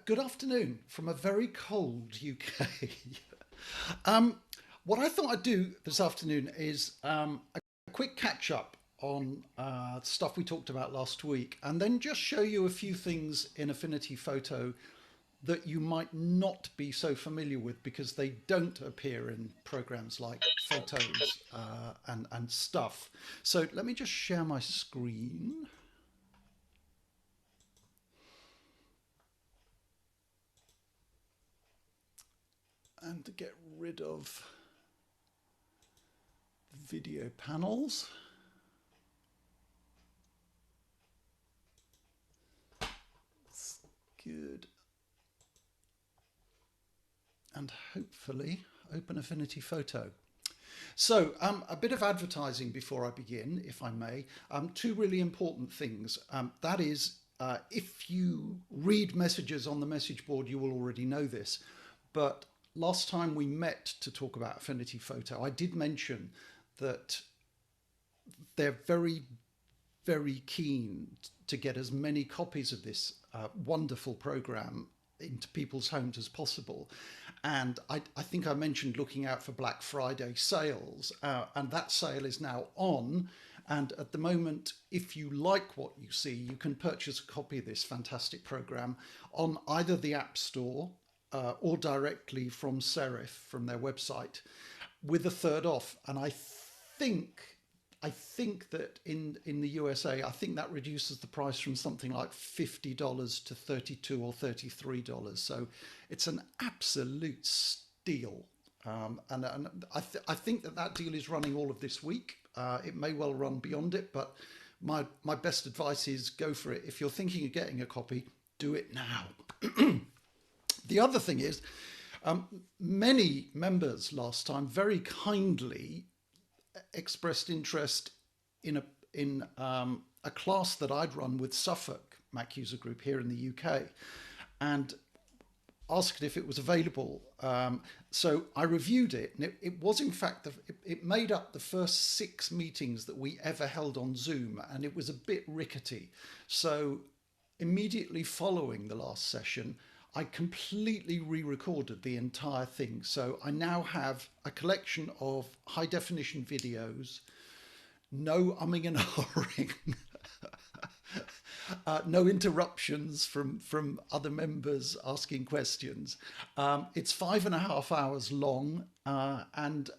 Good afternoon from a very cold UK. What I thought I'd do this afternoon is a quick catch up on stuff we talked about last week, and then just show you a few things in Affinity Photo that you might not be so familiar with because they don't appear in programs like Photos and stuff. So let me just share my screen. And to get rid of video panels. That's good. And hopefully open Affinity Photo. So a bit of advertising before I begin, if I may. Two really important things. That is, if you read messages on the message board, you will already know this. But last time we met to talk about Affinity Photo, I did mention that they're very, very keen to get as many copies of this wonderful program into people's homes as possible. And I think I mentioned looking out for Black Friday sales, and that sale is now on. And at the moment, if you like what you see, you can purchase a copy of this fantastic program on either the App Store or directly from Serif, from their website, with a third off. And I think that in the USA, I think that reduces the price from something like $50 to $32 or $33. So it's an absolute steal. And I think that deal is running all of this week. It may well run beyond it, but my best advice is go for it. If you're thinking of getting a copy, do it now. The other thing is, many members last time very kindly expressed interest in a class that I'd run with Suffolk Mac User Group here in the UK, and asked if it was available. So I reviewed it, and it was in fact it made up the first 6 meetings that we ever held on Zoom, and it was a bit rickety. So immediately following the last session, I completely re-recorded the entire thing. So I now have a collection of high definition videos, no umming and ahhing, no interruptions from other members asking questions. It's 5.5 hours long, and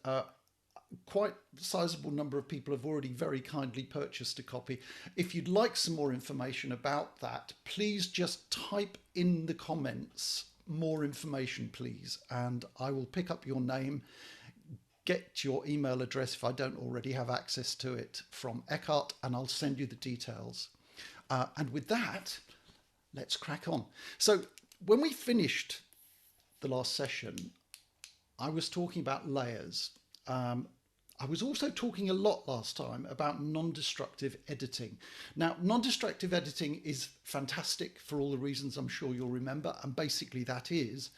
quite a sizable number of people have already very kindly purchased a copy. If you'd like some more information about that, please just type in the comments more information, please, and I will pick up your name, get your email address if I don't already have access to it from Eckhart, and I'll send you the details. And with that, let's crack on. So when we finished the last session, I was talking about layers. I was also talking a lot last time about non-destructive editing. Now, non-destructive editing is fantastic for all the reasons I'm sure you'll remember. And basically that is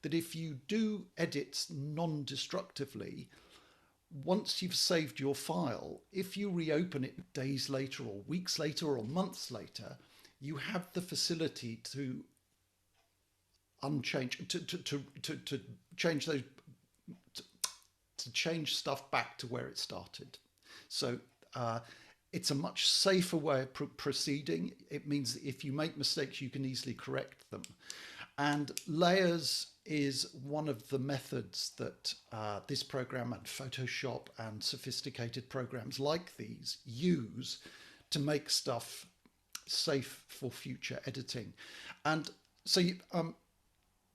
that if you do edits non-destructively, once you've saved your file, if you reopen it days later or weeks later or months later, you have the facility to unchange, to change those, to change stuff back to where it started. So it's a much safer way of proceeding. It means that if you make mistakes, you can easily correct them. And layers is one of the methods that this program and Photoshop and sophisticated programs like these use to make stuff safe for future editing. And so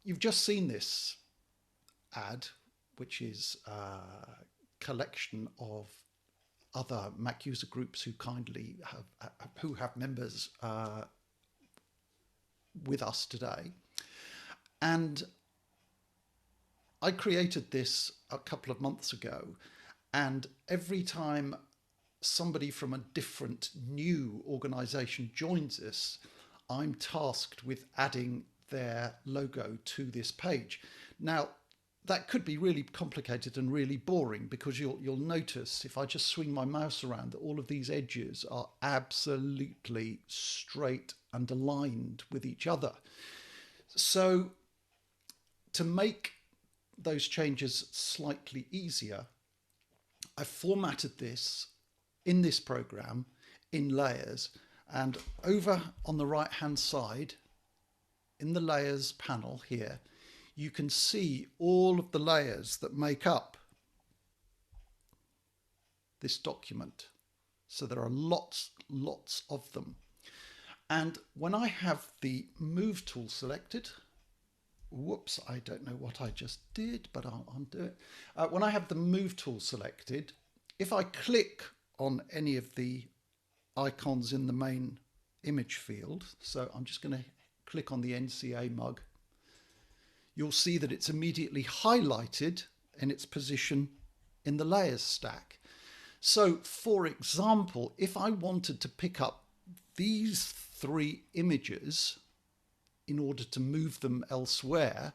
you've just seen this ad, which is a collection of other Mac user groups who kindly have members with us today. And I created this a couple of months ago, and every time somebody from a different new organization joins us, I'm tasked with adding their logo to this page. Now, that could be really complicated and really boring, because you'll notice if I just swing my mouse around that all of these edges are absolutely straight and aligned with each other. So to make those changes slightly easier, I formatted this in this program in layers, and over on the right hand side in the layers panel here, you can see all of the layers that make up this document. So there are lots of them. And when I have the move tool selected, whoops, I don't know what I just did, but I'll undo it. When I have the move tool selected, if I click on any of the icons in the main image field, so I'm just going to click on the NCA mug, you'll see that it's immediately highlighted in its position in the layers stack. So for example, if I wanted to pick up these 3 images in order to move them elsewhere,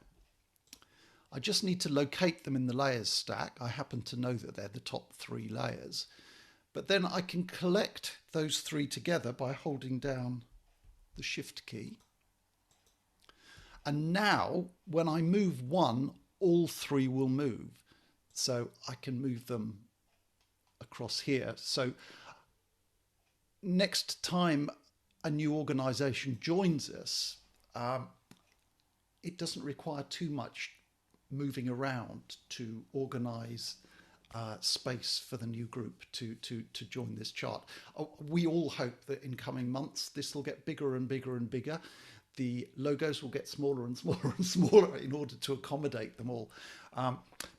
I just need to locate them in the layers stack. I happen to know that they're the top 3 layers, but then I can collect those 3 together by holding down the Shift key. And now when I move one, all 3 will move. So I can move them across here. So next time a new organization joins us, it doesn't require too much moving around to organize space for the new group to join this chart. We all hope that in coming months this will get bigger and bigger and bigger. The logos will get smaller and smaller and smaller in order to accommodate them all.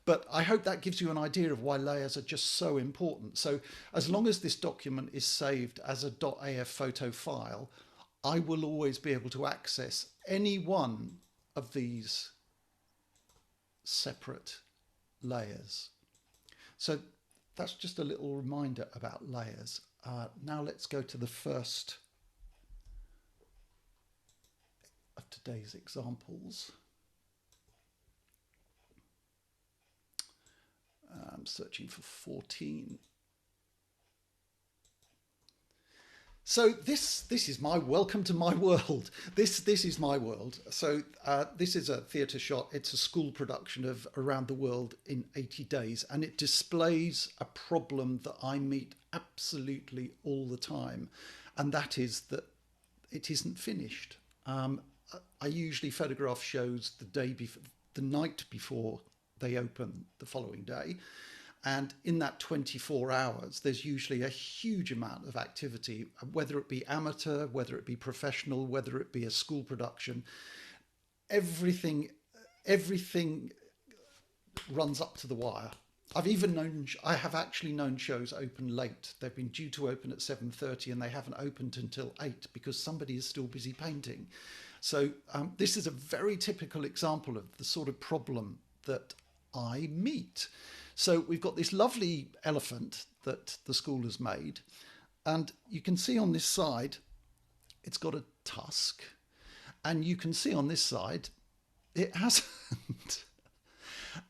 But I hope that gives you an idea of why layers are just so important. So as long as this document is saved as a .af photo file, I will always be able to access any one of these separate layers. So that's just a little reminder about layers. Now let's go to the first of today's examples. I'm searching for 14. So this is my welcome to my world. This is my world. So this is a theatre shot. It's a school production of Around the World in 80 Days, and it displays a problem that I meet absolutely all the time, and that is that it isn't finished. I usually photograph shows the night before they open the following day. And in that 24 hours, there's usually a huge amount of activity, whether it be amateur, whether it be professional, whether it be a school production. Everything runs up to the wire. I have actually known shows open late. They've been due to open at 7:30 and they haven't opened until 8 because somebody is still busy painting. So this is a very typical example of the sort of problem that I meet. So we've got this lovely elephant that the school has made, and you can see on this side it's got a tusk, and you can see on this side it hasn't.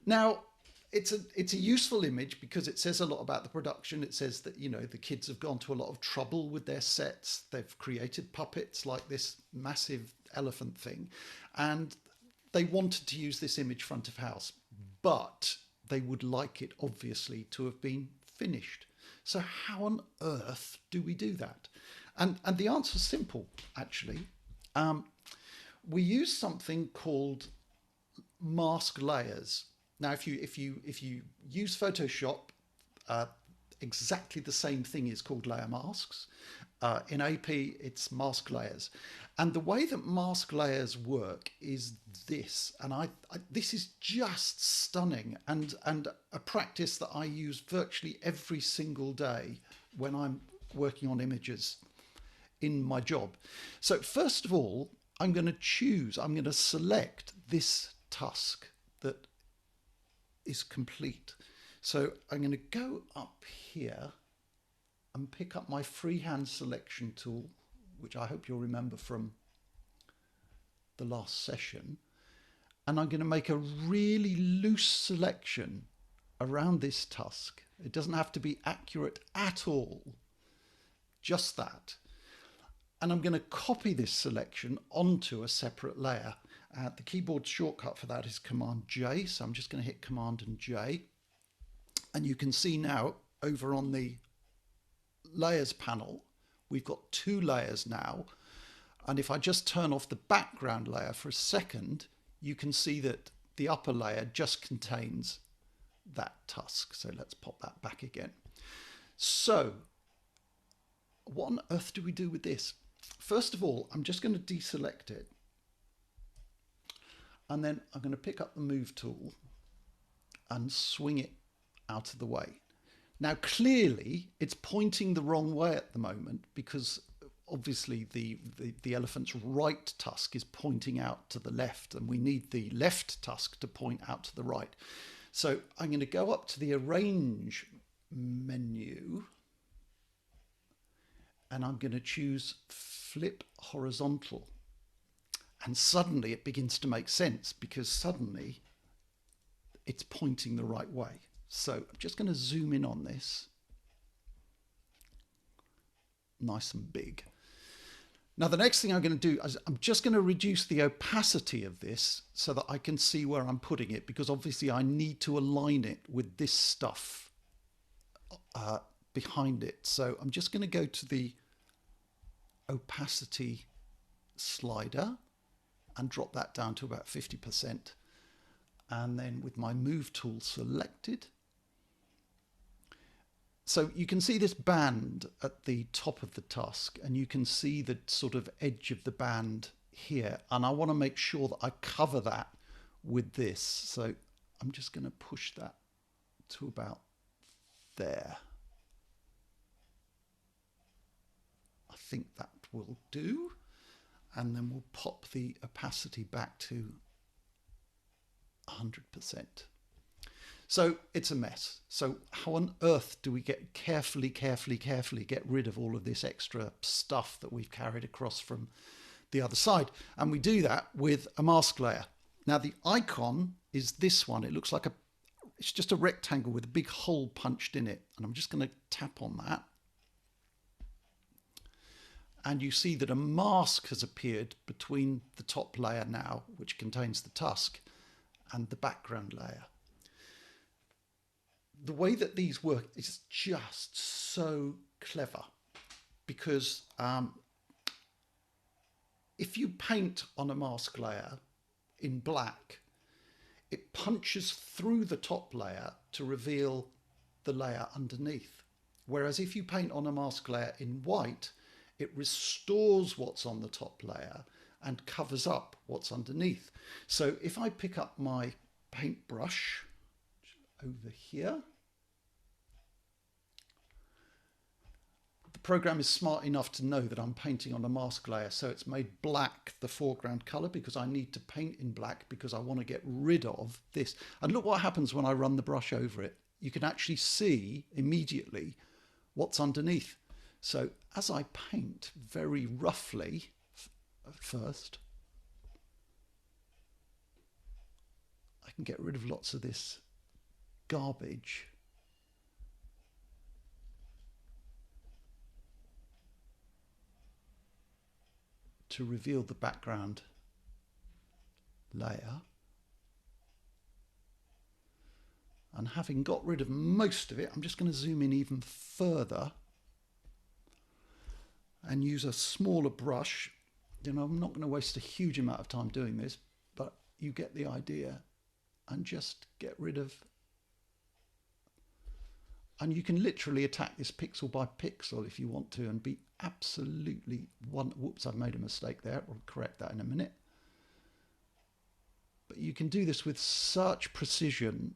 Now it's a useful image because it says a lot about the production. It says that, you know, the kids have gone to a lot of trouble with their sets. They've created puppets like this massive elephant thing, and they wanted to use this image front of house, but they would like it obviously to have been finished. So how on earth do we do that? And the answer is simple, actually. We use something called mask layers. Now, if you use Photoshop, exactly the same thing is called layer masks. In AP, it's mask layers. And the way that mask layers work is this, and this is just stunning, and a practice that I use virtually every single day when I'm working on images in my job. So first of all, I'm going to select this tusk that is complete. So I'm going to go up here and pick up my freehand selection tool, which I hope you'll remember from the last session. And I'm going to make a really loose selection around this tusk. It doesn't have to be accurate at all, just that. And I'm going to copy this selection onto a separate layer. The keyboard shortcut for that is Command J, so I'm just going to hit Command and J. And you can see now over on the layers panel, we've got 2 layers now. And if I just turn off the background layer for a second, you can see that the upper layer just contains that tusk. So let's pop that back again. So what on earth do we do with this? First of all, I'm just going to deselect it. And then I'm going to pick up the move tool and swing it out of the way. Now, clearly, it's pointing the wrong way at the moment because obviously the elephant's right tusk is pointing out to the left, and we need the left tusk to point out to the right. So I'm going to go up to the Arrange menu, and I'm going to choose Flip Horizontal. And suddenly it begins to make sense because suddenly it's pointing the right way. So I'm just going to zoom in on this. Nice and big. Now the next thing I'm going to do is I'm just going to reduce the opacity of this so that I can see where I'm putting it, because obviously I need to align it with this stuff behind it. So I'm just going to go to the opacity slider and drop that down to about 50%. And then with my move tool selected, so you can see this band at the top of the tusk, and you can see the sort of edge of the band here. And I want to make sure that I cover that with this. So I'm just going to push that to about there. I think that will do. And then we'll pop the opacity back to 100%. So it's a mess. So how on earth do we get carefully get rid of all of this extra stuff that we've carried across from the other side? And we do that with a mask layer. Now the icon is this one. It looks like it's just a rectangle with a big hole punched in it. And I'm just going to tap on that. And you see that a mask has appeared between the top layer now, which contains the tusk, and the background layer. The way that these work is just so clever, because if you paint on a mask layer in black, it punches through the top layer to reveal the layer underneath. Whereas if you paint on a mask layer in white, it restores what's on the top layer and covers up what's underneath. So if I pick up my paintbrush over here, the program is smart enough to know that I'm painting on a mask layer. So it's made black the foreground color because I need to paint in black because I want to get rid of this. And look what happens when I run the brush over it. You can actually see immediately what's underneath. So as I paint very roughly at first, I can get rid of lots of this garbage. To reveal the background layer. And having got rid of most of it, I'm just going to zoom in even further and use a smaller brush. You know, I'm not going to waste a huge amount of time doing this, but you get the idea. And just get rid of, and you can literally attack this pixel by pixel if you want to and be absolutely whoops, I've made a mistake there. I'll correct that in a minute. But you can do this with such precision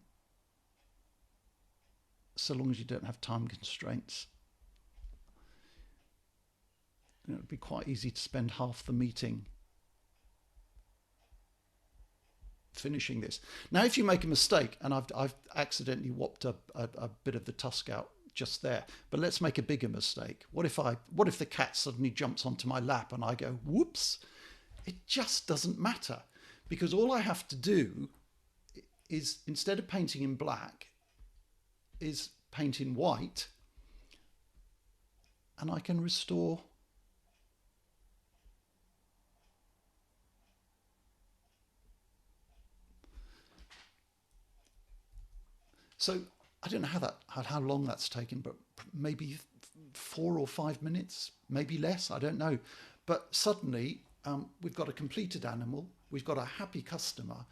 so long as you don't have time constraints. You know, it'd be quite easy to spend half the meeting finishing this. Now, if you make a mistake, and I've accidentally whopped a bit of the tusk out just there, but let's make a bigger mistake. What if the cat suddenly jumps onto my lap and I go, whoops? It just doesn't matter, because all I have to do is, instead of painting in black, is paint in white, and I can restore So I don't know how long that's taken, but maybe 4 or 5 minutes, maybe less. I don't know. But suddenly we've got a completed animal, we've got a happy customer,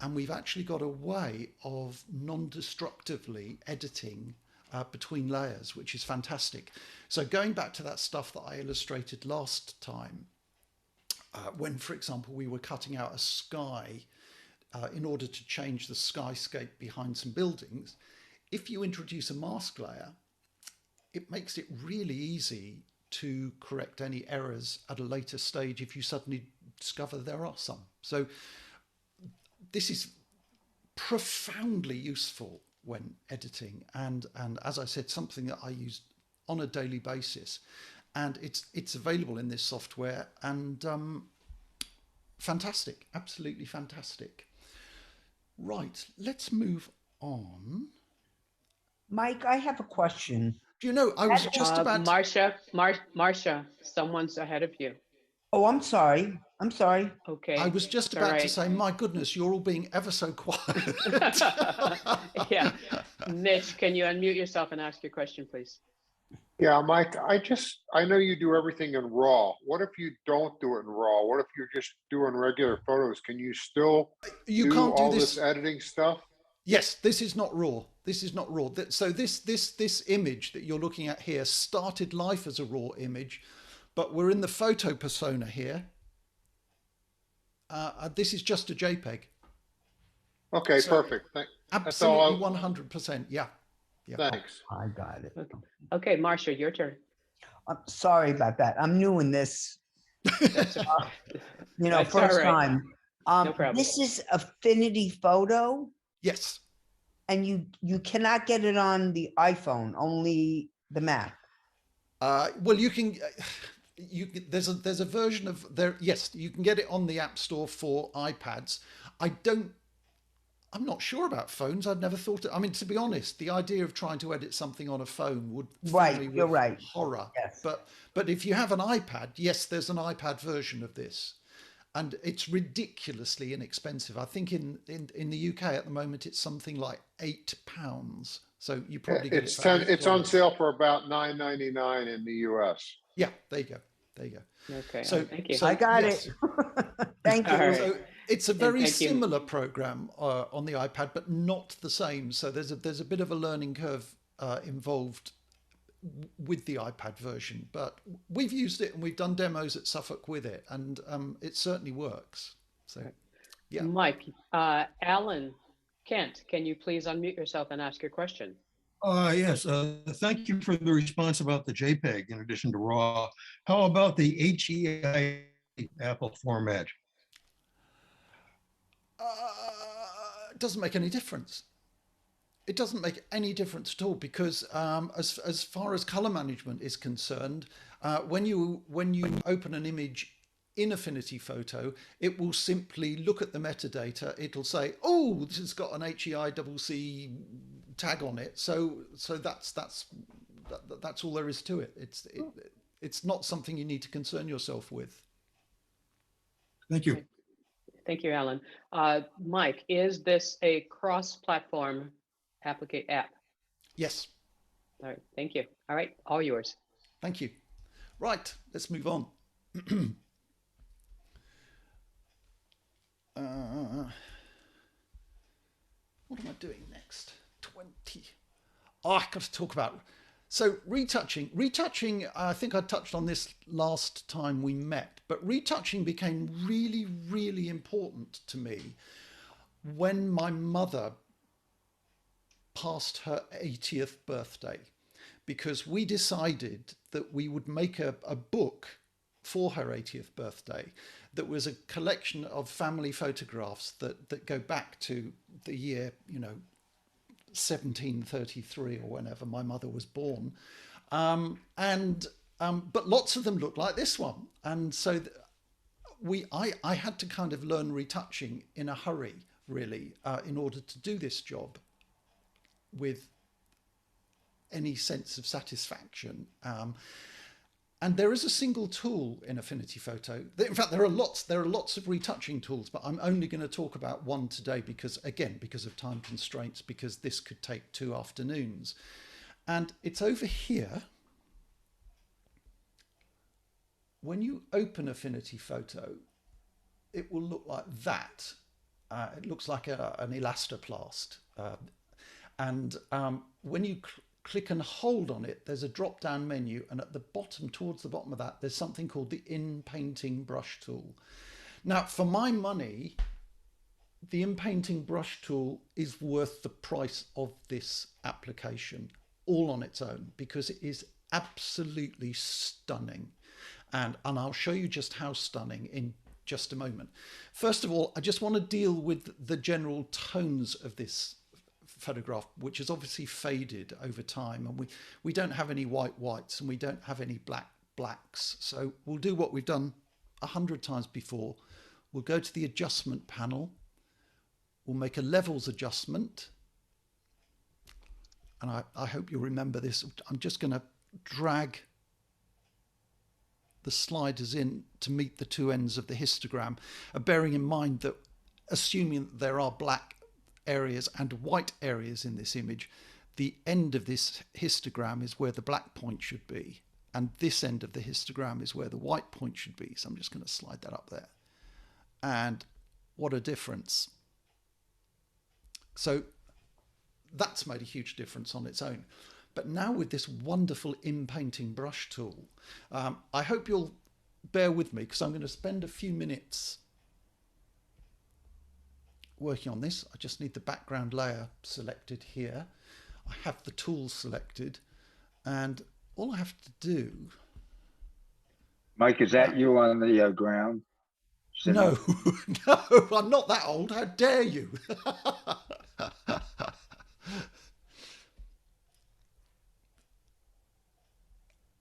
and we've actually got a way of non-destructively editing between layers, which is fantastic. So going back to that stuff that I illustrated last time, when, for example, we were cutting out a sky in order to change the skyscape behind some buildings, if you introduce a mask layer, it makes it really easy to correct any errors at a later stage if you suddenly discover there are some. So this is profoundly useful when editing, and as I said, something that I use on a daily basis, and it's available in this software, and fantastic, absolutely fantastic. Right, let's move on. Mike, I have a question. Do you know, I was just about Marcia, someone's ahead of you. Oh, I'm sorry. I'm sorry. Okay. I was just about to say, my goodness, you're all being ever so quiet. Yeah. Mitch, can you unmute yourself and ask your question, please? Yeah, Mike, I know you do everything in RAW. What if you don't do it in RAW? What if you're just doing regular photos? Can you still do all this editing stuff? Yes, this is not RAW. This is not RAW. So this image that you're looking at here started life as a RAW image, but we're in the photo persona here. This is just a JPEG. Okay, so perfect. Absolutely, 100%. Yeah. Thanks. I got it. Okay, Marcia, your turn. I'm sorry about that. I'm new in this. First time. No problem. This is Affinity Photo. Yes. And you cannot get it on the iPhone, only the Mac. Well, you can. There's a version of there. Yes, you can get it on the App Store for iPads. I'm not sure about phones. I'd never thought it. I mean, to be honest, the idea of trying to edit something on a phone would fill me with horror. Yes. But if you have an iPad, yes, there's an iPad version of this, and it's ridiculously inexpensive. I think in the UK at the moment it's something like £8. So you probably get it's on sale for about $9.99 in the US. Yeah, there you go. There you go. Okay. So thank you. I got it. Thank you. Right. So it's a very similar program on the iPad, but not the same. So there's a bit of a learning curve involved with the iPad version, but we've used it and we've done demos at Suffolk with it, and it certainly works. So, yeah. Mike, Alan Kent, can you please unmute yourself and ask your question? Yes, thank you for the response about the JPEG in addition to RAW. How about the HEI Apple format? It doesn't make any difference. It doesn't make any difference at all, because as far as color management is concerned, when you open an image in Affinity Photo, it will simply look at the metadata. It'll say, "Oh, this has got an HEICC tag on it." So that's all there is to it. It's not something you need to concern yourself with. Thank you. Thank you, Alan. Mike, is this a cross-platform app? Yes. All right, thank you. All right, all yours. Thank you. Right, let's move on. What am I doing next? 20. Oh, I've got to talk about. So retouching, I think I touched on this last time we met, but retouching became really, really important to me when my mother passed her 80th birthday, because we decided that we would make a book for her 80th birthday that was a collection of family photographs that go back to the year, 1733 or whenever my mother was born. But lots of them look like this one. And so I had to kind of learn retouching in a hurry, really, in order to do this job with any sense of satisfaction. And there is a single tool in Affinity Photo. In fact, there are lots of retouching tools, but I'm only going to talk about one today because, again, because of time constraints, because this could take 2 afternoons. And it's over here. When you open Affinity Photo, it will look like that. It looks like an elastoplast. When you click and hold on it, there's a drop down menu, and at the bottom, towards the bottom of that, there's something called the Inpainting brush tool. Now, for my money, the Inpainting brush tool is worth the price of this application all on its own, because it is absolutely stunning. And I'll show you just how stunning in just a moment. First of all, I just want to deal with the general tones of this photograph, which is obviously faded over time, and we don't have any whites and we don't have any blacks. So we'll do what we've done 100 times before. We'll go to the adjustment panel. We'll make a levels adjustment. And I hope you'll remember this. I'm just going to drag the sliders in to meet the 2 ends of the histogram, bearing in mind that, assuming that there are black areas and white areas in this image, the end of this histogram is where the black point should be, and this end of the histogram is where the white point should be. So I'm just going to slide that up there, and what a difference. So that's made a huge difference on its own. But now with this wonderful Inpainting brush tool, I hope you'll bear with me, because I'm going to spend a few minutes working on this. I just need the background layer selected here. I have the tool selected, and all I have to do... Mike, is that you on the ground? No, no, I'm not that old. How dare you?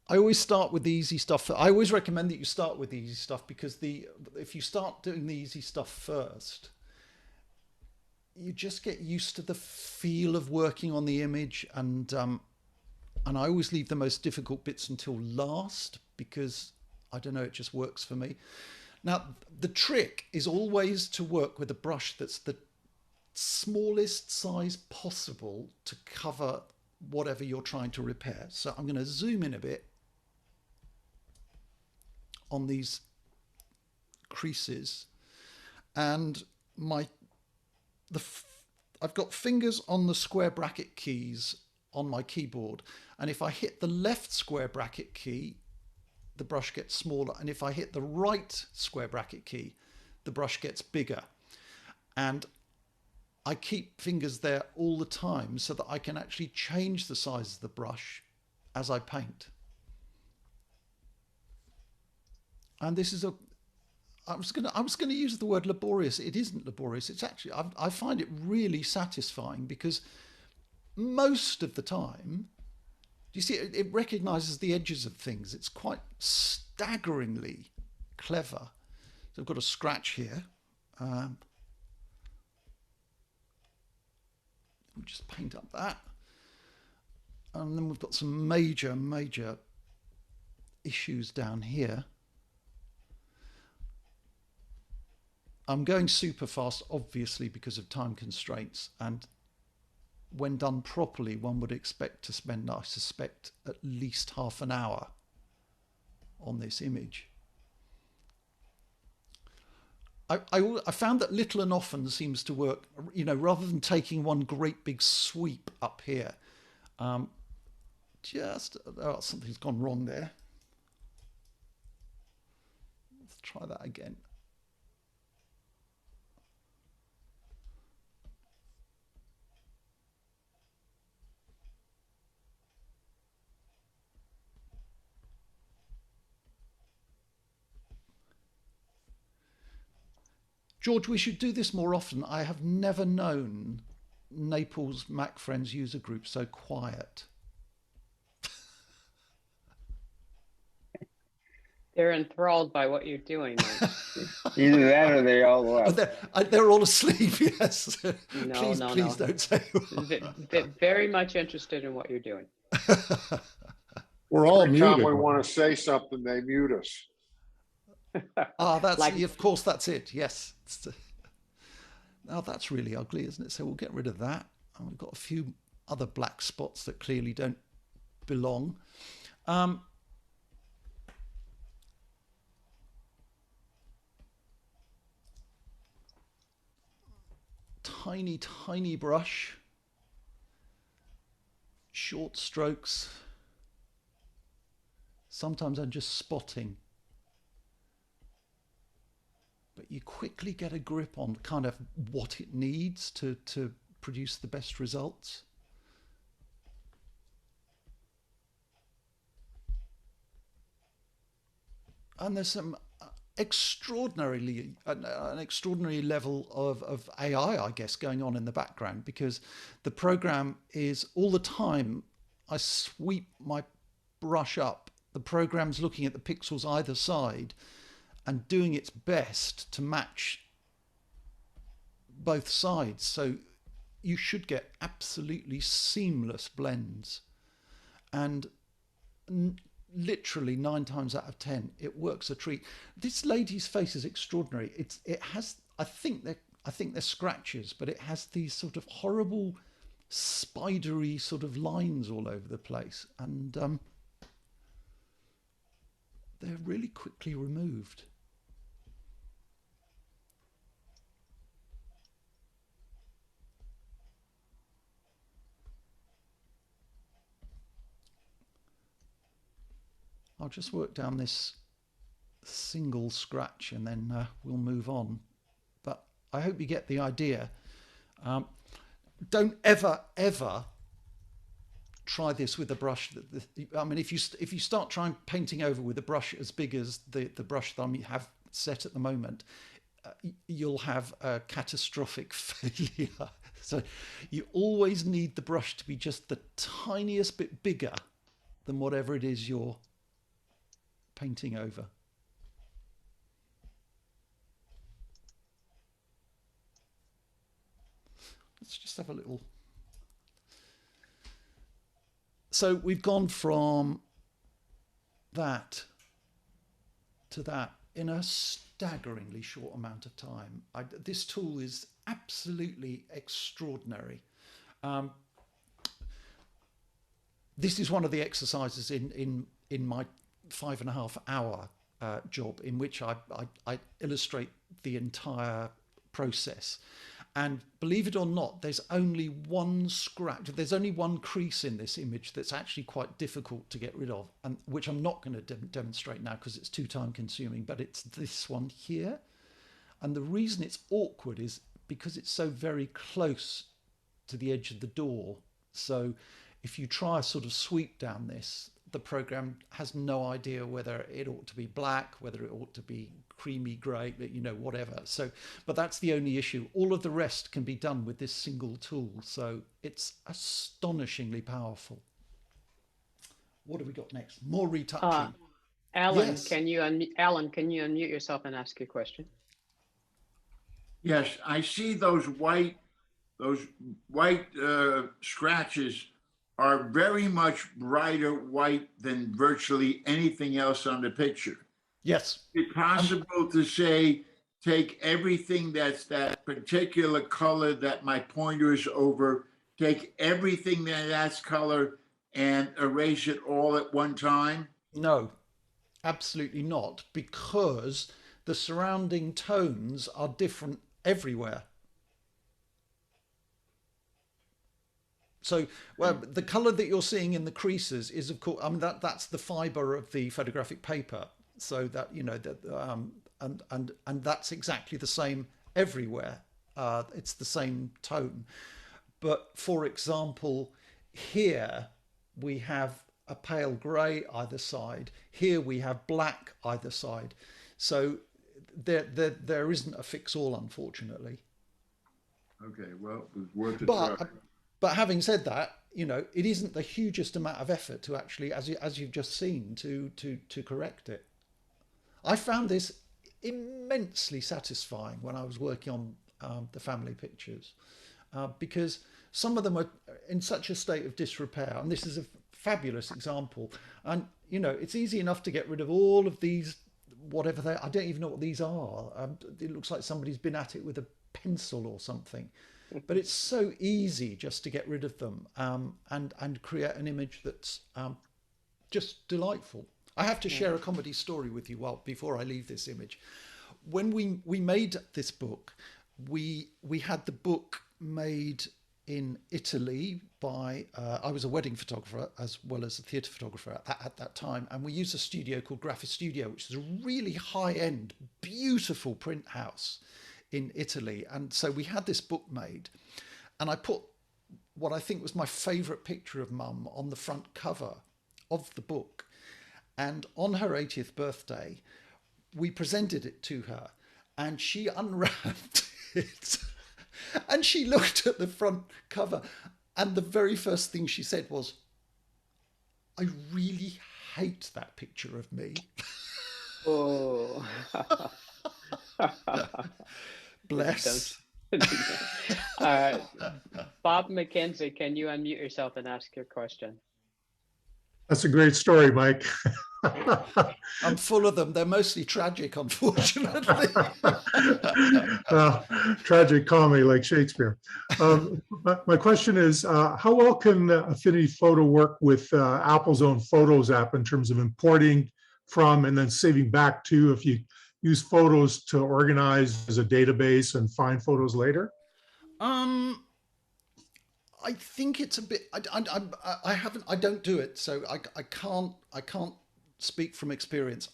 I always start with the easy stuff. I always recommend that you start with the easy stuff, because if you start doing the easy stuff first, you just get used to the feel of working on the image, and I always leave the most difficult bits until last, because I don't know, it just works for me. Now, the trick is always to work with a brush that's the smallest size possible to cover whatever you're trying to repair. So I'm going to zoom in a bit on these creases, and I've got fingers on the square bracket keys on my keyboard, and if I hit the left square bracket key, the brush gets smaller, and if I hit the right square bracket key, the brush gets bigger. And I keep fingers there all the time so that I can actually change the size of the brush as I paint. And this is I was gonna use the word laborious. It isn't laborious. It's actually, I find it really satisfying, because most of the time, you see, it recognizes the edges of things. It's quite staggeringly clever. So I've got a scratch here. We'll just paint up that. And then we've got some major issues down here. I'm going super fast, obviously, because of time constraints, and when done properly, one would expect to spend, I suspect, at least half an hour on this image. I found that little and often seems to work, you know, rather than taking one great big sweep up here. Something's gone wrong there. Let's try that again. George, we should do this more often. I have never known Naples Mac Friends user group so quiet. They're enthralled by what you're doing. Either that or they all left. They're all asleep, yes. No, please don't say. Very much interested in what you're doing. We're all Every time muted. we want to say something, they mute us. That's, Like- of course, that's it. Yes. Now that's really ugly, isn't it? So we'll get rid of that. And we've got a few other black spots that clearly don't belong. Tiny, tiny brush. Short strokes. Sometimes I'm just spotting. But you quickly get a grip on kind of what it needs to produce the best results. And there's some an extraordinary level of AI, I guess, going on in the background, because the program is all the time, I sweep my brush up, the program's looking at the pixels either side and doing its best to match both sides. So you should get absolutely seamless blends. And literally 9 times out of 10, it works a treat. This lady's face is extraordinary. It has, I think they're scratches, but it has these sort of horrible spidery sort of lines all over the place. And they're really quickly removed. I'll just work down this single scratch and then we'll move on. But I hope you get the idea. Don't ever try this with a brush. I mean, if you start trying painting over with a brush as big as the brush that I have set at the moment, you'll have a catastrophic failure. So you always need the brush to be just the tiniest bit bigger than whatever it is you're painting over. Let's just have a little. So we've gone from that to that in a staggeringly short amount of time. This tool is absolutely extraordinary. This is one of the exercises in my 5.5 hour job in which I illustrate the entire process. And believe it or not, there's only one scratch, there's only one crease in this image that's actually quite difficult to get rid of, and which I'm not going to demonstrate now because it's too time consuming, but it's this one here. And the reason it's awkward is because it's so very close to the edge of the door. So if you try a sort of sweep down this, the program has no idea whether it ought to be black, whether it ought to be creamy grey, you know, whatever. So, but that's the only issue. All of the rest can be done with this single tool. So it's astonishingly powerful. What have we got next? More retouching. Alan, Yes. can you unmute yourself and ask your question? Yes, I see those white scratches are very much brighter white than virtually anything else on the picture. Yes. Is it possible to say, take everything that's that particular color that my pointer is over, take everything that's color and erase it all at one time? No, absolutely not, because the surrounding tones are different everywhere. So, well, the color that you're seeing in the creases is, of course, I mean, that's the fiber of the photographic paper. So that, you know, that and that's exactly the same everywhere. It's the same tone. But for example, here we have a pale grey either side. Here we have black either side. So there isn't a fix all, unfortunately. Okay, well, it was worth a try. But having said that, you know, it isn't the hugest amount of effort to actually, as you've just seen, to correct it. I found this immensely satisfying when I was working on the family pictures, because some of them are in such a state of disrepair, and this is a fabulous example. And, you know, it's easy enough to get rid of all of these, whatever they, I don't even know what these are. It looks like somebody's been at it with a pencil or something. But it's so easy just to get rid of them, and create an image that's just delightful. I have to share a comedy story with you before I leave this image. When we made this book, we had the book made in Italy by, I was a wedding photographer as well as a theatre photographer at that time, and we used a studio called Graphic Studio, which is a really high-end, beautiful print house in Italy. And so we had this book made, and I put what I think was my favourite picture of Mum on the front cover of the book. And on her 80th birthday, we presented it to her, and she unwrapped it. And she looked at the front cover, and the very first thing she said was, "I really hate that picture of me." Oh. Bless. Bob McKenzie, can you unmute yourself and ask your question? That's a great story, Mike. I'm full of them. They're mostly tragic, unfortunately. Tragic comedy like Shakespeare. My question is, how well can Affinity Photo work with Apple's own Photos app in terms of importing from and then saving back to, if you use Photos to organize as a database and find photos later? I think it's a bit. I don't do it, so I can't speak from experience.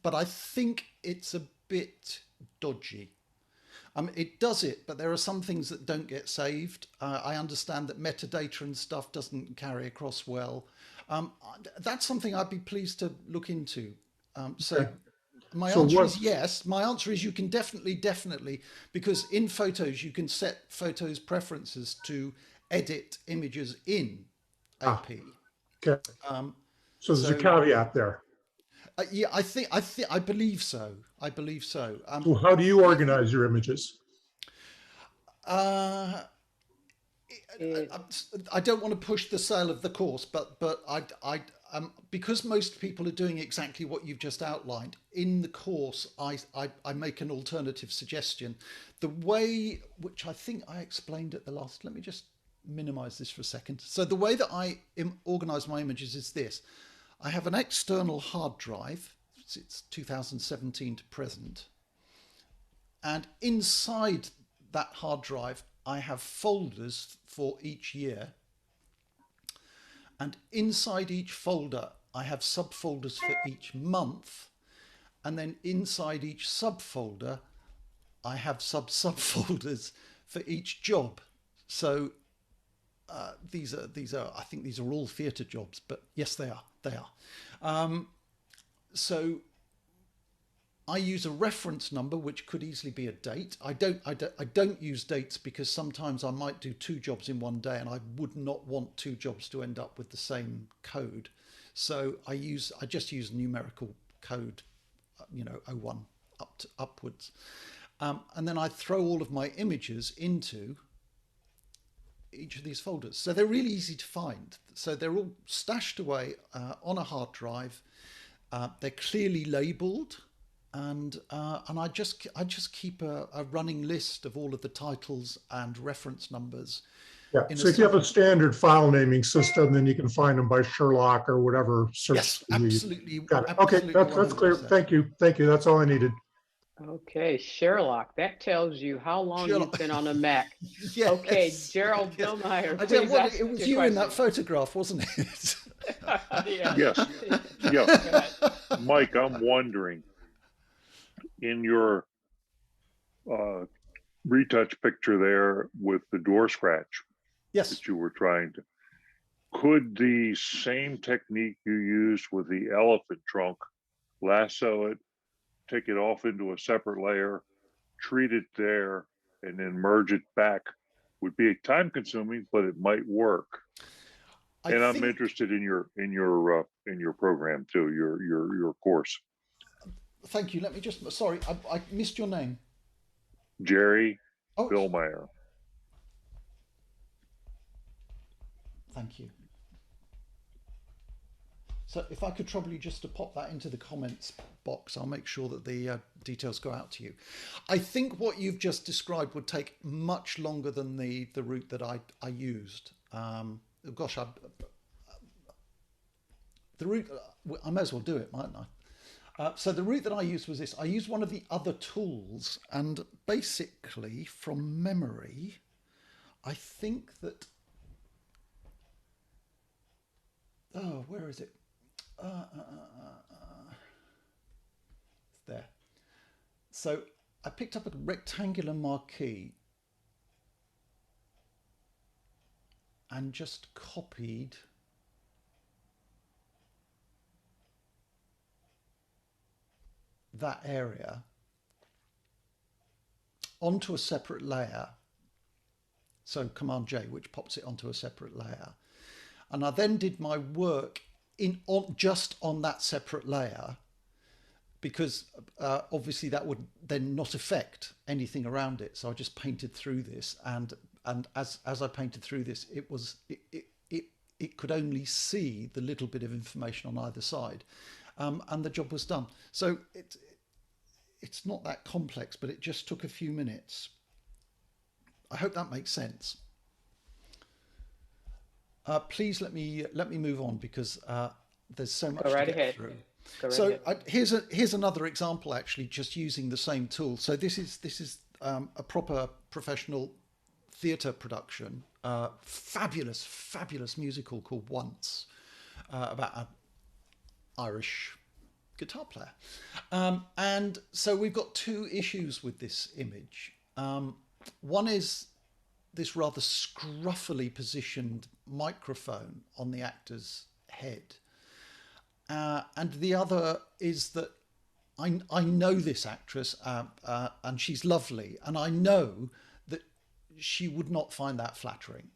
But I think it's a bit dodgy. It does it, but there are some things that don't get saved. I understand that metadata and stuff doesn't carry across well. That's something I'd be pleased to look into. So my answer is yes. My answer is you can definitely, because in Photos, you can set Photos preferences to edit images in AP. Okay. So there's a caveat there. Yeah, I believe so. So how do you organize your images? I don't want to push the sale of the course, but I because most people are doing exactly what you've just outlined in the course, I make an alternative suggestion. The way which I think I explained at the last. Let me just minimize this for a second. So the way that I organize my images is this. I have an external hard drive. It's 2017 to present. And inside that hard drive, I have folders for each year. And inside each folder, I have subfolders for each month. And then inside each subfolder, I have subfolders for each job. So these are I think these are all theatre jobs, but yes, they are. So I use a reference number, which could easily be a date. I don't use dates because sometimes I might do two jobs in one day, and I would not want two jobs to end up with the same code. So I just use numerical code, 01 upwards, and then I throw all of my images into each of these folders. So they're really easy to find. So they're all stashed away on a hard drive. They're clearly labeled, and I just keep a running list of all of the titles and reference numbers. Yeah. So if you have a standard file naming system, then you can find them by Sherlock or whatever search. Yes, absolutely. Got it. Okay, that's clear. Thank you. That's all I needed. Okay, Sherlock, that tells you how long you've been on a Mac. Yes, okay, Gerald Billmeyer, it was you in that photograph, wasn't it? Yes. Yeah. Mike, I'm wondering, in your retouch picture there with the door scratch that you were trying to, could the same technique you used with the elephant trunk, lasso it, take it off into a separate layer, treat it there, and then merge it back? Would be time consuming, but it might work. I'm interested in your program too, your course. Thank you. Let me just, sorry, I missed your name. Jerry Billmeyer. Thank you. So if I could trouble you just to pop that into the comments box, I'll make sure that the details go out to you. I think what you've just described would take much longer than the route that I used. Gosh, the route, I may as well do it, mightn't I? So the route that I used was this. I used one of the other tools, and basically from memory, I think that, oh, where is it? It's there. So I picked up a rectangular marquee and just copied that area onto a separate layer. So Command J, which pops it onto a separate layer. And I then did my work just on that separate layer, because obviously that would then not affect anything around it. So I just painted through this, and as I painted through this, it could only see the little bit of information on either side, and the job was done. So it's not that complex, but it just took a few minutes. I hope that makes sense. Please let me move on, because there's so much to get through. So here's another example, actually, just using the same tool. So this is a proper professional theatre production, fabulous musical called Once, about an Irish guitar player. And so we've got two issues with this image. One is this rather scruffily positioned microphone on the actor's head. And the other is that I know this actress, and she's lovely, and I know that she would not find that flattering.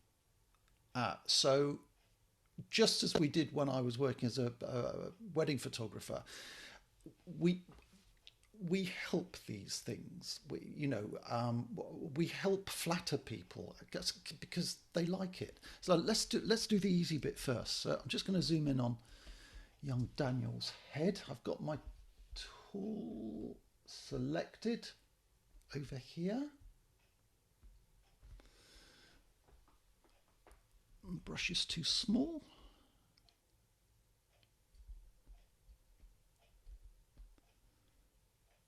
So just as we did when I was working as a wedding photographer, we help these things. We help flatter people, I guess, because they like it. So let's do the easy bit first. So I'm just going to zoom in on young Daniel's head. I've got my tool selected over here. Brush is too small.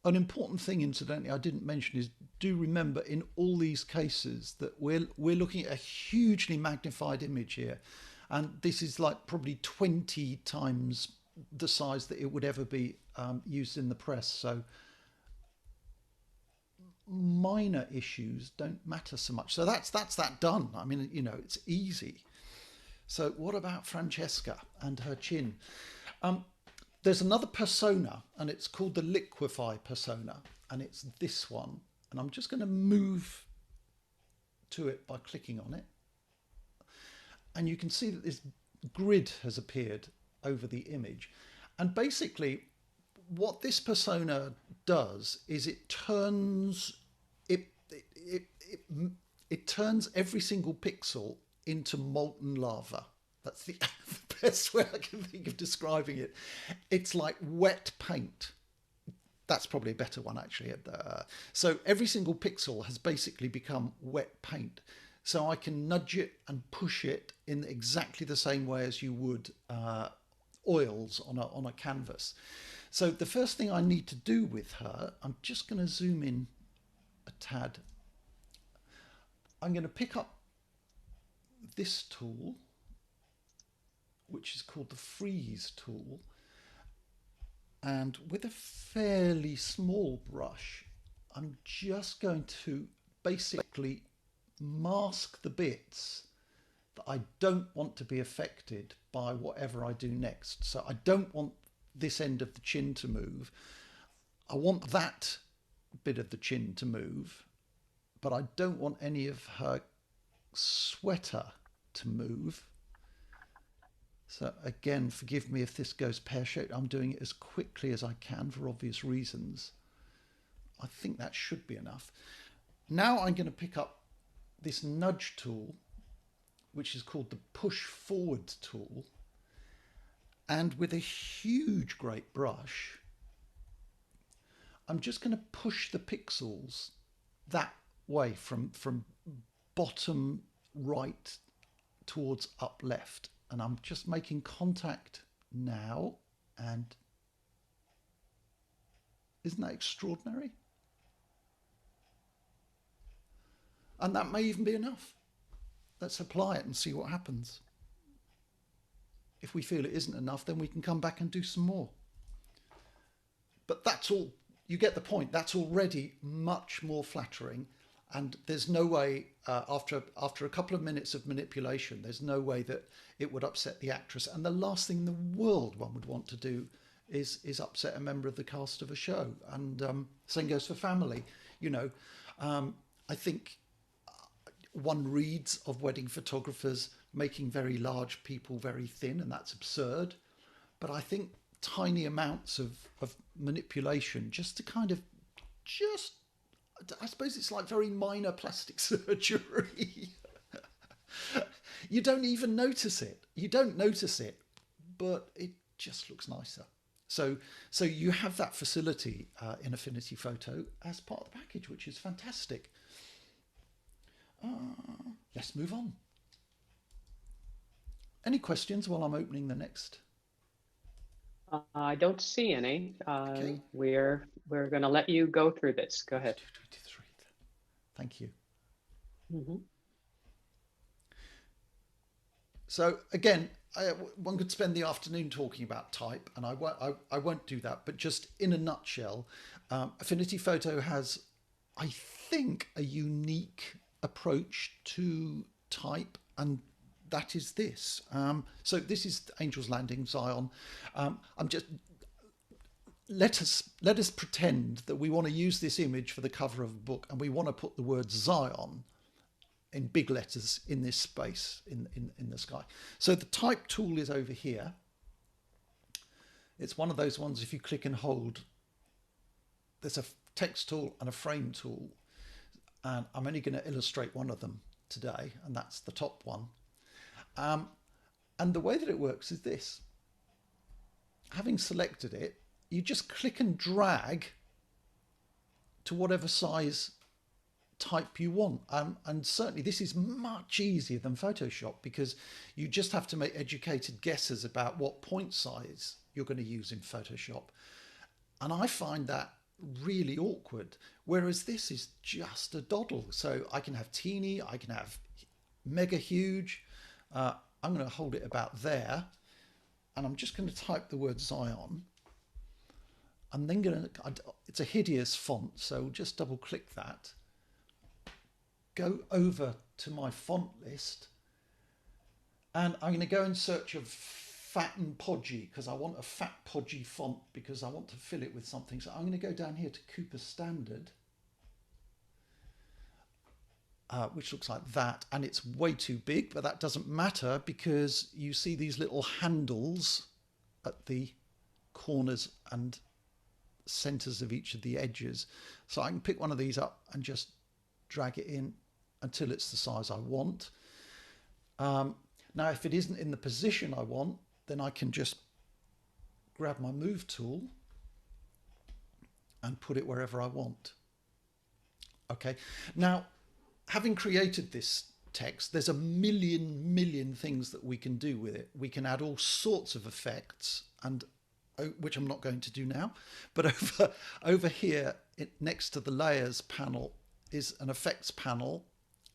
An important thing, incidentally, I didn't mention is, do remember in all these cases that we're looking at a hugely magnified image here. And this is like probably 20 times the size that it would ever be used in the press. So minor issues don't matter so much. So that's that done. I mean, it's easy. So what about Francesca and her chin? There's another persona, and it's called the Liquify Persona, and it's this one. And I'm just going to move to it by clicking on it. And you can see that this grid has appeared over the image. And basically, what this persona does is it turns every single pixel into molten lava. That's the best way I can think of describing it. It's like wet paint. That's probably a better one, actually. So every single pixel has basically become wet paint. So I can nudge it and push it in exactly the same way as you would oils on a canvas. So the first thing I need to do with her, I'm just going to zoom in a tad. I'm going to pick up this tool, which is called the Freeze tool. And with a fairly small brush, I'm just going to basically mask the bits that I don't want to be affected by whatever I do next. So I don't want this end of the chin to move. I want that bit of the chin to move, but I don't want any of her sweater to move. So again, forgive me if this goes pear-shaped. I'm doing it as quickly as I can for obvious reasons. I think that should be enough. Now I'm going to pick up this nudge tool, which is called the push forward tool. And with a huge, great brush, I'm just going to push the pixels that way from bottom right towards up left. And I'm just making contact now. And isn't that extraordinary? And that may even be enough. Let's apply it and see what happens. If we feel it isn't enough, then we can come back and do some more. But that's all, you get the point. That's already much more flattering. And there's no way, after a couple of minutes of manipulation, there's no way that it would upset the actress. And the last thing in the world one would want to do is upset a member of the cast of a show. And same goes for family. You know, I think one reads of wedding photographers making very large people very thin, and that's absurd. But I think tiny amounts of manipulation just to kind of I suppose it's like very minor plastic surgery. You don't even notice it. You don't notice it, but it just looks nicer. So you have that facility in Affinity Photo as part of the package, which is fantastic. Let's move on. Any questions while I'm opening the next? I don't see any. Okay. We're going to let you go through this. Go ahead. Thank you. Mm-hmm. So again, one could spend the afternoon talking about type, and I won't do that. But just in a nutshell, Affinity Photo has, I think, a unique approach to type, and that is this. So this is Angel's Landing, Zion. Let us pretend that we want to use this image for the cover of a book, and we want to put the word Zion in big letters in this space in the sky. So the type tool is over here. It's one of those ones, if you click and hold, there's a text tool and a frame tool, and I'm only going to illustrate one of them today, and that's the top one. And the way that it works is this. Having selected it, you just click and drag to whatever size type you want. And certainly this is much easier than Photoshop, because you just have to make educated guesses about what point size you're going to use in Photoshop. And I find that really awkward, whereas this is just a doddle. So I can have teeny, I can have mega huge. I'm going to hold it about there, and I'm just going to type the word Zion. I'm then going to, it's a hideous font, so just double click that. Go over to my font list, and I'm going to go in search of fat and podgy, because I want a fat podgy font, because I want to fill it with something. So I'm going to go down here to Cooper Standard, which looks like that, and it's way too big, but that doesn't matter, because you see these little handles at the corners and centers of each of the edges. So I can pick one of these up and just drag it in until it's the size I want. Now, if it isn't in the position I want, then I can just grab my move tool and put it wherever I want. Okay, now, having created this text, there's a million things that we can do with it. We can add all sorts of effects, and which I'm not going to do now, but over here, next to the layers panel is an effects panel,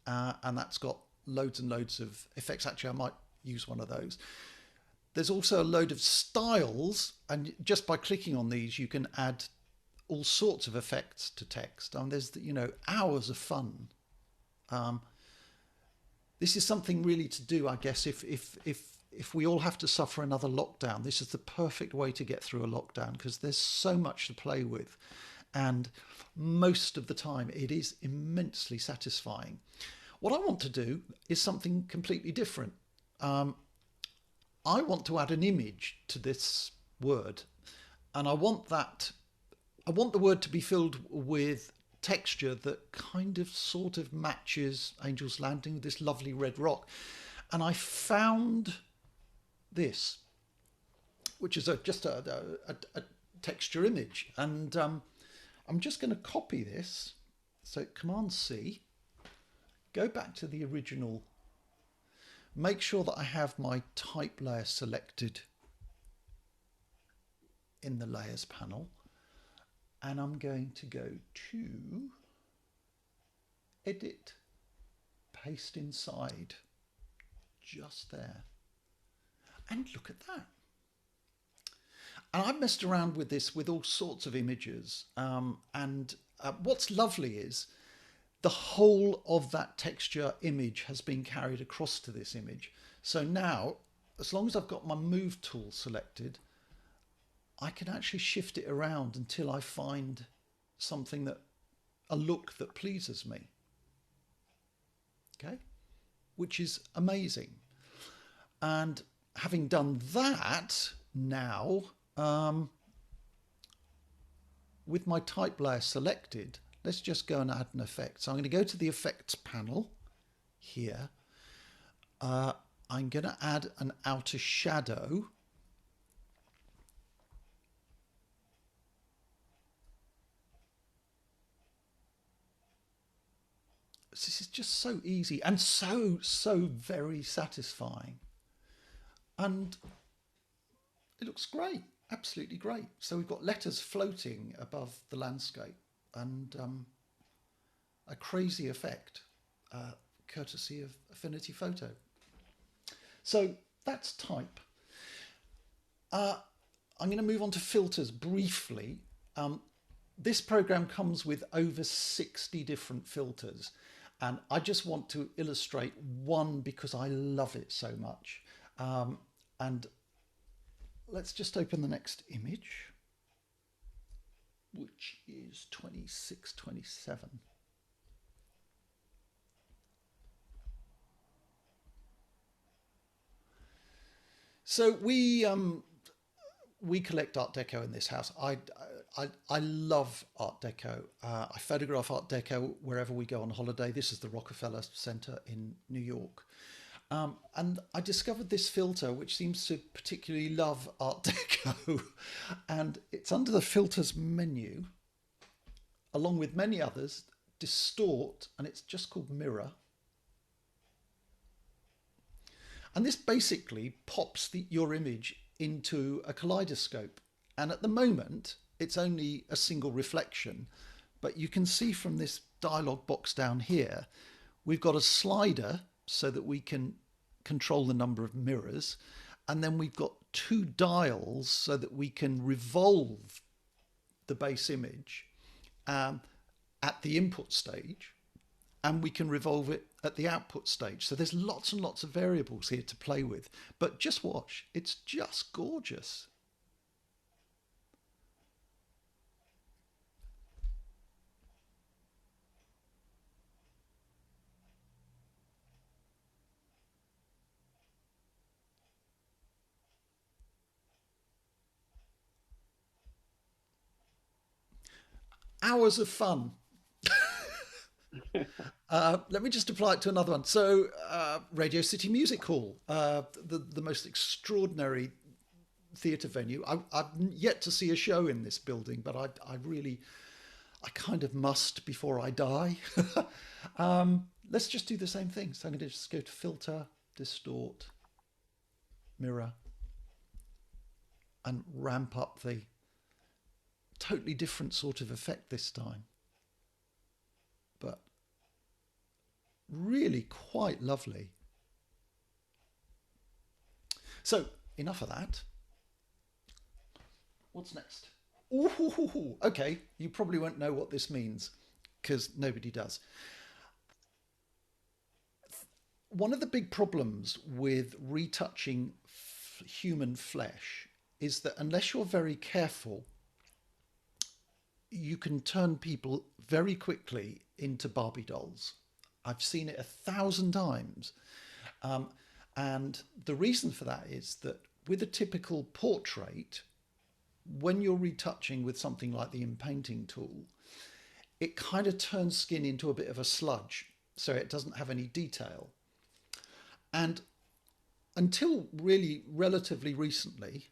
and that's got loads and loads of effects. Actually, I might use one of those. There's also a load of styles, and just by clicking on these, you can add all sorts of effects to text. And there's, hours of fun. This is something really to do, I guess, if we all have to suffer another lockdown. This is the perfect way to get through a lockdown, because there's so much to play with, and most of the time it is immensely satisfying. What I want to do is something completely different. I want to add an image to this word, and I want the word to be filled with texture that kind of sort of matches Angel's Landing with this lovely red rock. And I found this. which is just a texture image. And I'm just going to copy this. So Command C, go back to the original, make sure that I have my type layer selected in the layers panel. And I'm going to go to edit, paste inside, just there. And look at that. And I've messed around with this with all sorts of images. What's lovely is the whole of that texture image has been carried across to this image. So now, as long as I've got my move tool selected, I can actually shift it around until I find something a look that pleases me. Okay, which is amazing. And having done that, now with my type layer selected, let's just go and add an effect. So I'm going to go to the effects panel here. I'm going to add an outer shadow. This is just so easy and so very satisfying. And it looks great, absolutely great. So we've got letters floating above the landscape and a crazy effect, courtesy of Affinity Photo. So that's type. I'm going to move on to filters briefly. This program comes with over 60 different filters. And I just want to illustrate one because I love it so much. And let's just open the next image, which is 2627. So we collect Art Deco in this house. I love Art Deco. I photograph Art Deco wherever we go on holiday. This is the Rockefeller Center in New York. And I discovered this filter, which seems to particularly love Art Deco. And it's under the filters menu, along with many others, distort, and it's just called mirror. And this basically pops your image into a kaleidoscope. And at the moment, it's only a single reflection, but you can see from this dialog box down here, we've got a slider so that we can control the number of mirrors. And then we've got two dials so that we can revolve the base image at the input stage, and we can revolve it at the output stage. So there's lots and lots of variables here to play with, but just watch, it's just gorgeous. Hours of fun. Let me just apply it to another one. So Radio City Music Hall, the most extraordinary theatre venue. I've yet to see a show in this building, but I kind of must before I die. Let's just do the same thing. So I'm going to just go to Filter, Distort, Mirror, and ramp up the totally different sort of effect this time. But really quite lovely. So enough of that. What's next? Ooh, okay, you probably won't know what this means because nobody does. One of the big problems with retouching human flesh is that unless you're very careful, you can turn people very quickly into Barbie dolls. I've seen it 1,000 times. And the reason for that is that with a typical portrait, when you're retouching with something like the Impainting tool, it kind of turns skin into a bit of a sludge, so it doesn't have any detail. And until really relatively recently,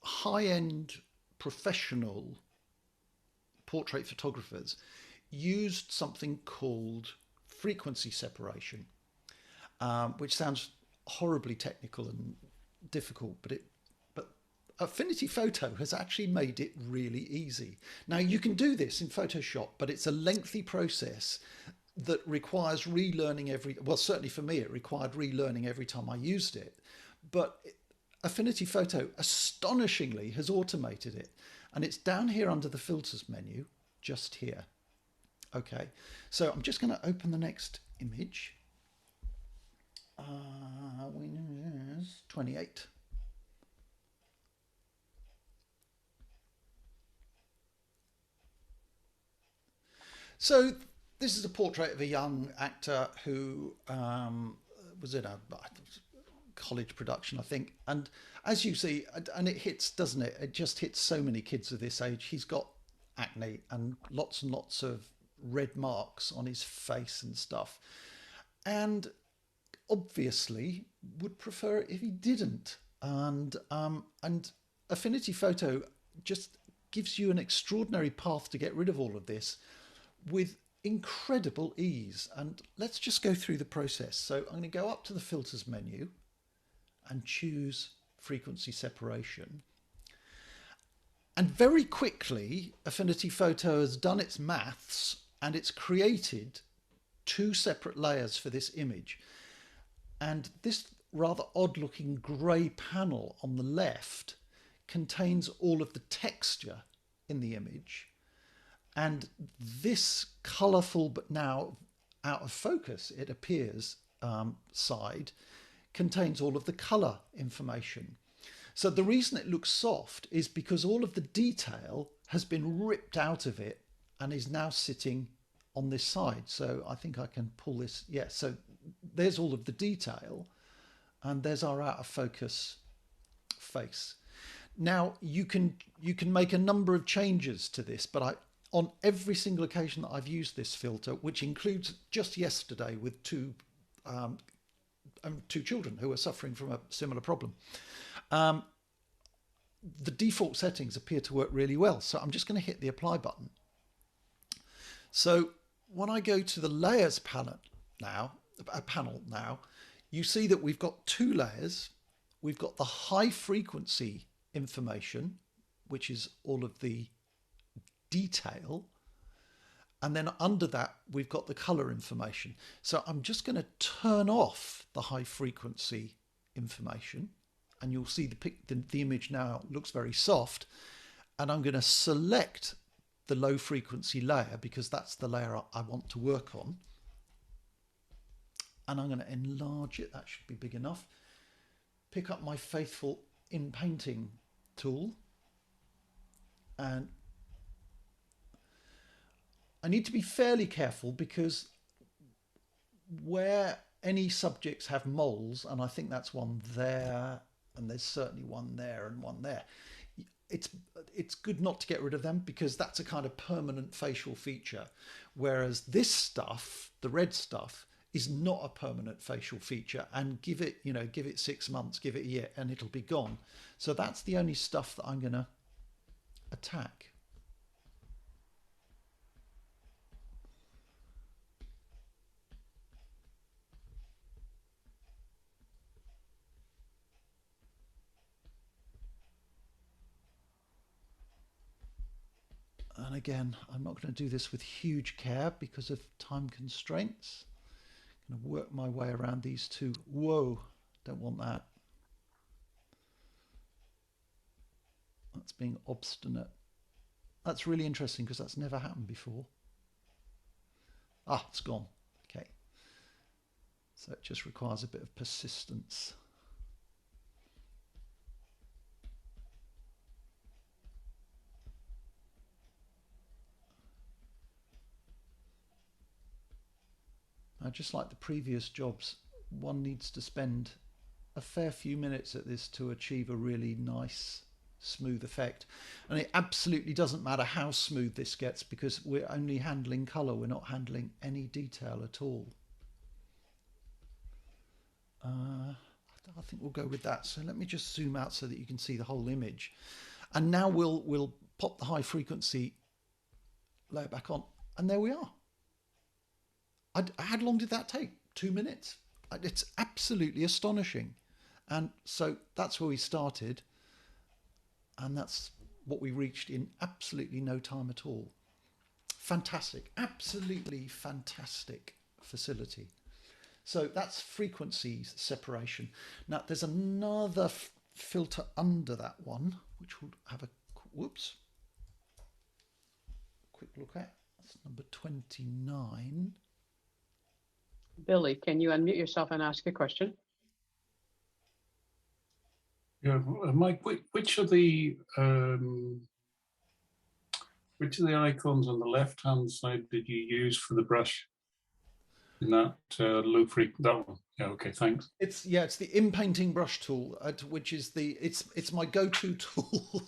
high-end professional portrait photographers used something called frequency separation, which sounds horribly technical and difficult, but Affinity Photo has actually made it really easy. Now you can do this in Photoshop, but it's a lengthy process that requires relearning well, certainly for me, it required relearning every time I used it. But Affinity Photo astonishingly has automated it. And it's down here under the filters menu, just here. Okay, so I'm just going to open the next image. Windows 28. So this is a portrait of a young actor who was in a college production, I think. And as you see, and it hits, doesn't it? It just hits so many kids of this age. He's got acne and lots of red marks on his face and stuff. And obviously would prefer it if he didn't. And Affinity Photo just gives you an extraordinary path to get rid of all of this with incredible ease. And let's just go through the process. So I'm going to go up to the filters menu and choose frequency separation. And very quickly, Affinity Photo has done its maths and it's created two separate layers for this image. And this rather odd looking grey panel on the left contains all of the texture in the image. And this colourful, but now out of focus, it appears, side contains all of the colour information. So the reason it looks soft is because all of the detail has been ripped out of it and is now sitting on this side. So I think I can pull this. Yeah, so there's all of the detail and there's our out of focus face. Now you can make a number of changes to this, but on every single occasion that I've used this filter, which includes just yesterday with two children who are suffering from a similar problem, the default settings appear to work really well. So I'm just going to hit the apply button. So when I go to the layers panel now, you see that we've got two layers. We've got the high frequency information, which is all of the detail, and then under that we've got the color information. So I'm just going to turn off the high frequency information and you'll see the image now looks very soft, and I'm going to select the low frequency layer because that's the layer I want to work on, and I'm going to enlarge it. That should be big enough. Pick up my faithful Impainting tool, and I need to be fairly careful because where any subjects have moles, and I think that's one there, and there's certainly one there and one there, it's good not to get rid of them because that's a kind of permanent facial feature. Whereas this stuff, the red stuff, is not a permanent facial feature, and give it 6 months, give it a year, and it'll be gone. So that's the only stuff that I'm going to attack. And again, I'm not going to do this with huge care because of time constraints. I'm going to work my way around these two. Whoa, don't want that. That's being obstinate. That's really interesting because that's never happened before. Ah, it's gone. Okay. So it just requires a bit of persistence. Now, just like the previous jobs, one needs to spend a fair few minutes at this to achieve a really nice, smooth effect. And it absolutely doesn't matter how smooth this gets because we're only handling color. We're not handling any detail at all. I I think we'll go with that. So let me just zoom out so that you can see the whole image. And now we'll pop the high frequency layer back on, and there we are. How long did that take? 2 minutes. It's absolutely astonishing. And so that's where we started, and that's what we reached in absolutely no time at all. Fantastic, absolutely fantastic facility. So that's frequency separation. Now there's another filter under that one, which we'll have a quick look at. That's number 29. Billy, can you unmute yourself and ask a question? Yeah, Mike, which of the icons on the left-hand side did you use for the brush in that low frequency? That one. Yeah. Okay. Thanks. It's the Impainting brush tool, which is it's my go-to tool.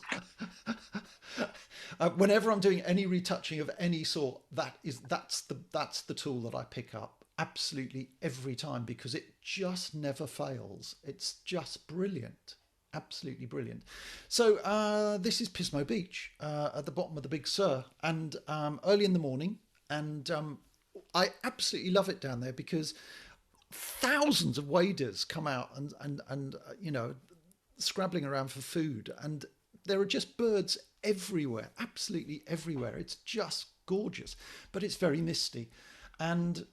Whenever I'm doing any retouching of any sort, that's the tool that I pick up absolutely every time, because it just never fails. It's just brilliant. Absolutely brilliant. So this is Pismo Beach at the bottom of the Big Sur, and early in the morning, and I absolutely love it down there because thousands of waders come out and you know, scrabbling around for food, and there are just birds everywhere, absolutely everywhere. It's just gorgeous, but it's very misty, and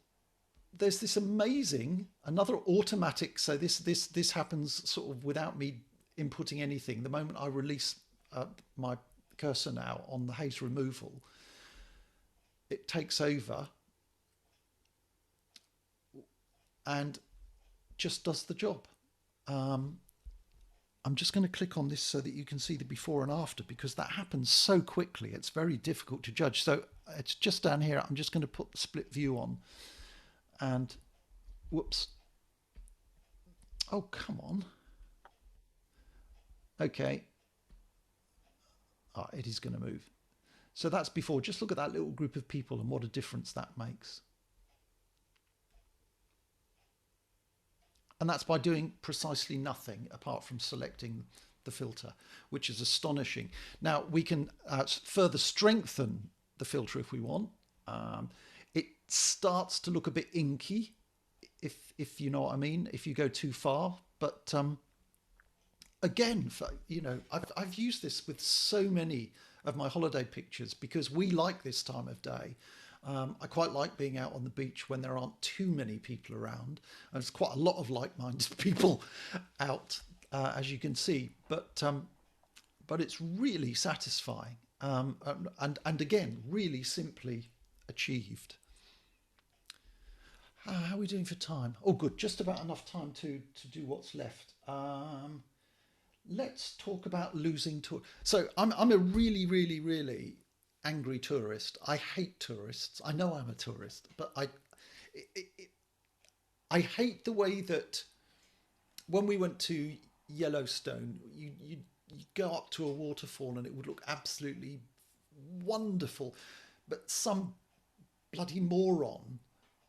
there's this amazing another automatic. So this happens sort of without me inputting anything. The moment I release my cursor now on the haze removal, it takes over and just does the job. I'm just going to click on this so that you can see the before and after, because that happens so quickly. It's very difficult to judge. So it's just down here. I'm just going to put the split view on, and whoops. Oh, come on. Okay. Oh, it is going to move. So that's before. Just look at that little group of people and what a difference that makes. And that's by doing precisely nothing apart from selecting the filter, which is astonishing. Now we can further strengthen the filter if we want. It starts to look a bit inky, if you know what I mean, if you go too far. But again, you know, I've used this with so many of my holiday pictures because we like this time of day. I quite like being out on the beach when there aren't too many people around. And there's quite a lot of like-minded people out, as you can see. But it's really satisfying, and again, really simply achieved. How are we doing for time? Oh, good, just about enough time to do what's left. Let's talk about losing tour. So I'm a really, really, really angry tourist. I hate tourists. I know I'm a tourist, but I hate the way that when we went to Yellowstone, you go up to a waterfall and it would look absolutely wonderful, but some bloody moron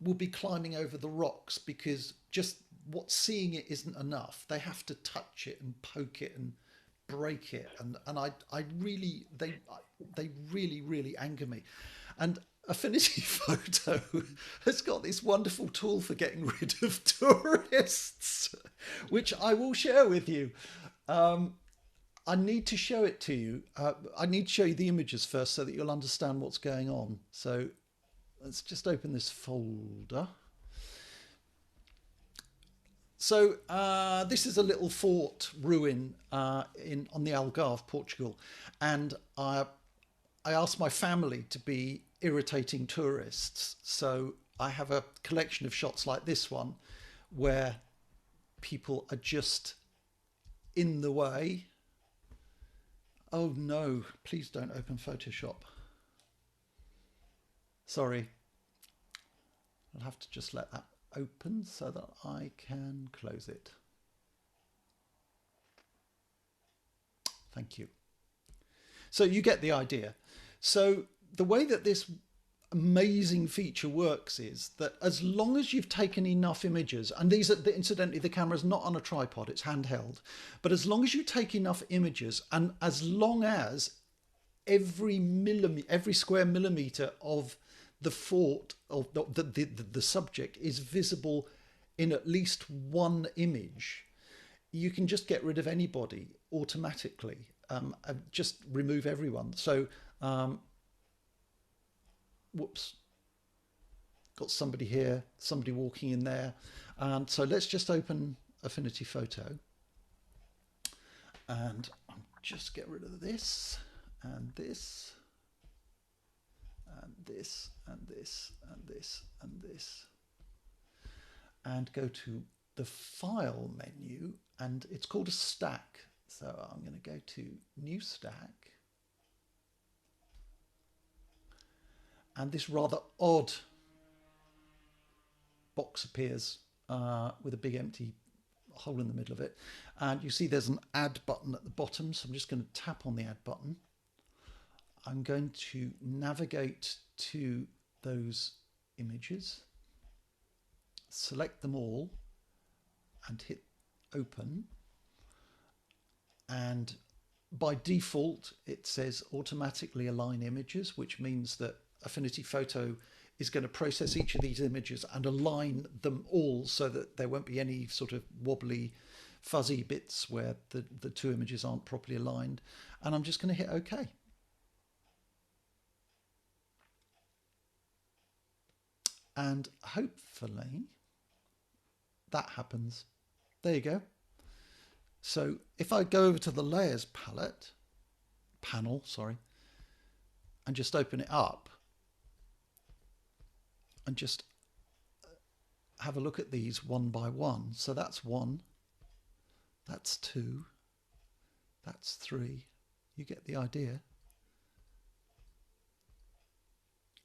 will be climbing over the rocks because just seeing it isn't enough. They have to touch it and poke it and break it, and I really, they really, really anger me. And Affinity Photo has got this wonderful tool for getting rid of tourists, which I will share with you. I need to show it to you. I need to show you the images first so that you'll understand what's going on. So let's just open this folder. So this is a little fort ruin on the Algarve, Portugal, and I asked my family to be irritating tourists. So I have a collection of shots like this one, where people are just in the way. Oh no! Please don't open Photoshop. Sorry, I'll have to just let that open so that I can close it. Thank you. So you get the idea. So the way that this amazing feature works is that as long as you've taken enough images, and these are incidentally, the camera's not on a tripod, it's handheld, but as long as you take enough images, and as long as every square millimeter of the fort of the subject is visible in at least one image, you can just get rid of anybody automatically. Just remove everyone. So whoops, got somebody here, somebody walking in there. And so let's just open Affinity Photo, and I'll just get rid of this and this and this and this and this and this, and go to the file menu, and it's called a stack. So I'm going to go to new stack, and this rather odd box appears with a big empty hole in the middle of it, and you see there's an add button at the bottom. So I'm just going to tap on the add button. I'm going to navigate to those images, select them all, and hit open. And by default, it says automatically align images, which means that Affinity Photo is going to process each of these images and align them all so that there won't be any sort of wobbly, fuzzy bits where the two images aren't properly aligned. And I'm just going to hit OK. And hopefully that happens. There you go. So if I go over to the layers panel, and just open it up and just have a look at these one by one. So that's 1, that's 2, that's 3. You get the idea.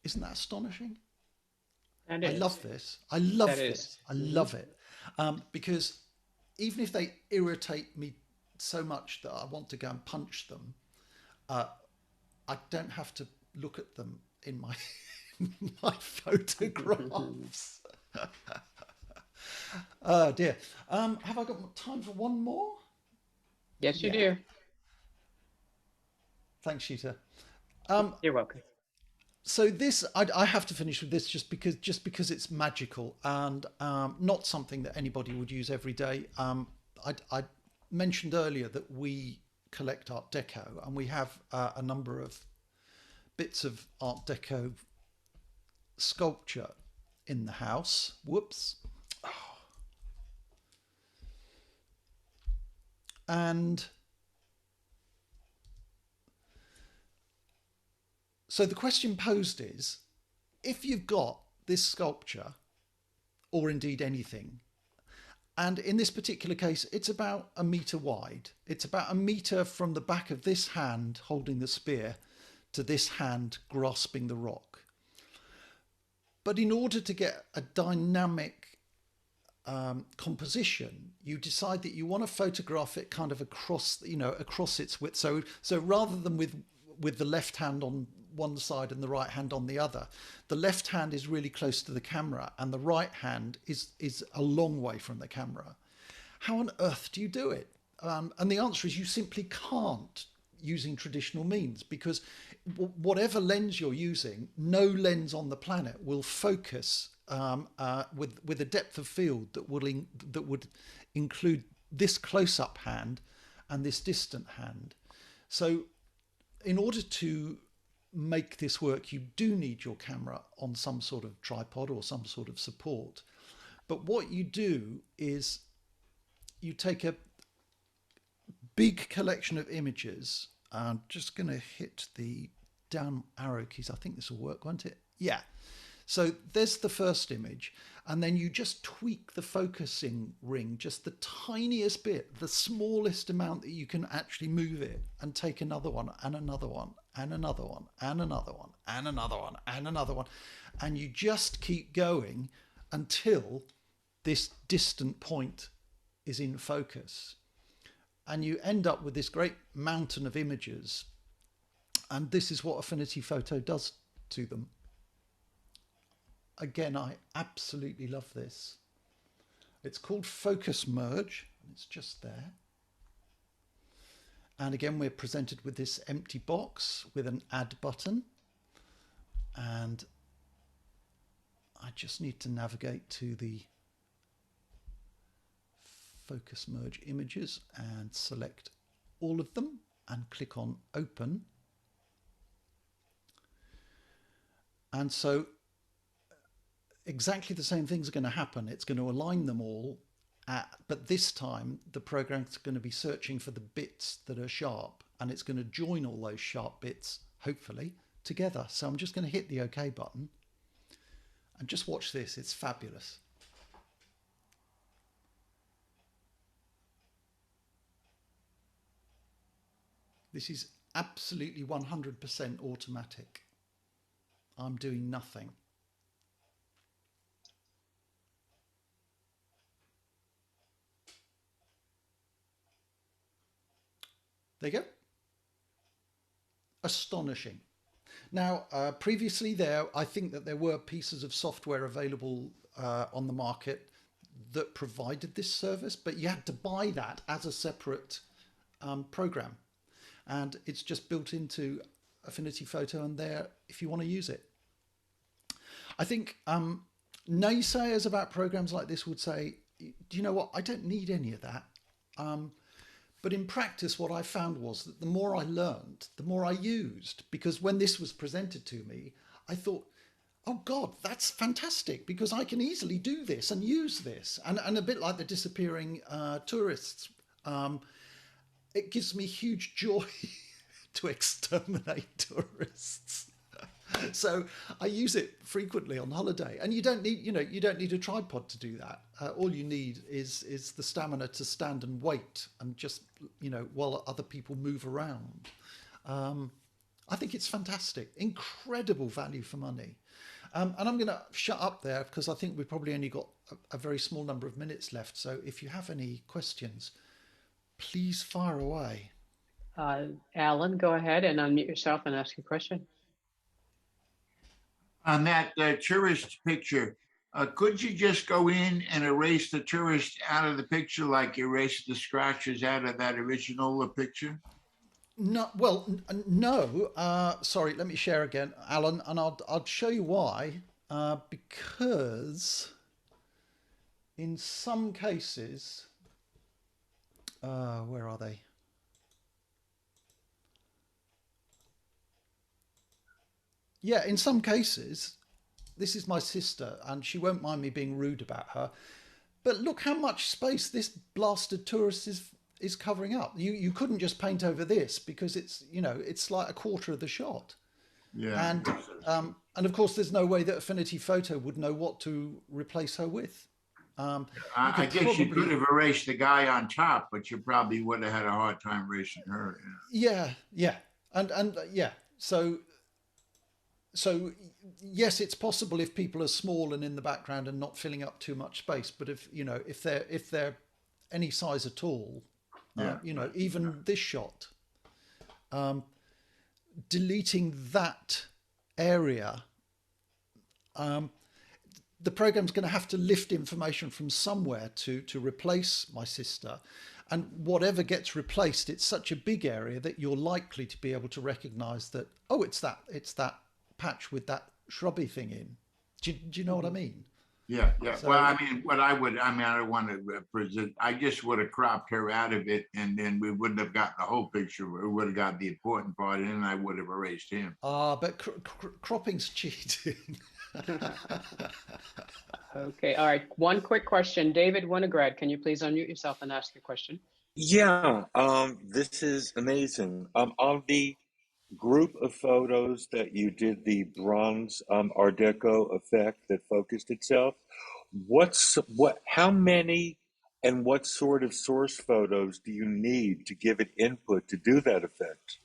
Isn't that astonishing? I love this. I love this. I love it. Because even if they irritate me so much that I want to go and punch them, I don't have to look at them in my my photographs. Oh dear. Have I got time for one more? Yes, you do. Thanks, Sheeta. You're welcome. So this, I have to finish with this just because it's magical and not something that anybody would use every day. I mentioned earlier that we collect Art Deco, and we have a number of bits of Art Deco sculpture in the house. Whoops. And so the question posed is, if you've got this sculpture, or indeed anything, and in this particular case, it's about 1 meter wide. It's about 1 meter from the back of this hand holding the spear to this hand grasping the rock. But in order to get a dynamic composition, you decide that you want to photograph it kind of across, across its width. So rather than with the left hand on one side and the right hand on the other, the left hand is really close to the camera and the right hand is a long way from the camera. How on earth do you do it? And the answer is you simply can't, using traditional means, because whatever lens you're using, no lens on the planet will focus with a depth of field that would include this close-up hand and this distant hand. So in order to make this work, you do need your camera on some sort of tripod or some sort of support. But what you do is you take a big collection of images. I'm just going to hit the down arrow keys. I think this will work, won't it? Yeah. So there's the first image, and then you just tweak the focusing ring just the tiniest bit, the smallest amount that you can actually move it, and take another one and another one and another one and another one and another one and another one, and you just keep going until this distant point is in focus, and you end up with this great mountain of images. And this is what Affinity Photo does to them. again, I absolutely love this. It's called Focus Merge. It's just there. And again, we're presented with this empty box with an add button. And I just need to navigate to the Focus Merge images and select all of them and click on Open. And so exactly the same things are going to happen. It's going to align them all, but this time the program's going to be searching for the bits that are sharp, and it's going to join all those sharp bits, hopefully, together. So I'm just going to hit the OK button and just watch this. It's fabulous. This is absolutely 100% automatic. I'm doing nothing. There you go. Astonishing. Now, previously I think that there were pieces of software available on the market that provided this service, but you had to buy that as a separate program. And it's just built into Affinity Photo and there if you want to use it. I think naysayers about programs like this would say, do you know what? I don't need any of that. But in practice, what I found was that the more I learned, the more I used, because when this was presented to me, I thought, oh God, that's fantastic, because I can easily do this and use this. And a bit like the disappearing tourists, it gives me huge joy to exterminate tourists. So I use it frequently on holiday, and you don't need a tripod to do that. All you need is the stamina to stand and wait, and just while other people move around. I think it's fantastic, incredible value for money. And I'm going to shut up there because I think we've probably only got a very small number of minutes left. So if you have any questions, please fire away. Alan, go ahead and unmute yourself and ask your question. On that tourist picture, could you just go in and erase the tourist out of the picture like you erased the scratches out of that original picture? No, well, no. Sorry, let me share again, Alan, and I'll show you why. Because in some cases, where are they? Yeah, in some cases, this is my sister, and she won't mind me being rude about her. But look how much space this blasted tourist is covering up. You couldn't just paint over this because it's like a quarter of the shot. Yeah. And of course, there's no way that Affinity Photo would know what to replace her with. I guess you could have erased the guy on top, but you probably would have had a hard time erasing her. Yeah. And yeah. So yes, it's possible if people are small and in the background and not filling up too much space. But if they're any size at all, even this shot, deleting that area, the program's going to have to lift information from somewhere to replace my sister. And whatever gets replaced, it's such a big area that you're likely to be able to recognize that, oh, it's that patch with that shrubby thing in. Do you know what I mean? Yeah. So, well, I mean, I don't want to present. I just would have cropped her out of it, and then we wouldn't have got the whole picture. We would have got the important part, and then I would have erased him. But cropping's cheating. Okay, all right. One quick question. David Winograd, can you please unmute yourself and ask your question? Yeah, this is amazing. On the group of photos that you did the bronze Art Deco effect that focused itself, how many and what sort of source photos do you need to give it input to do that effect?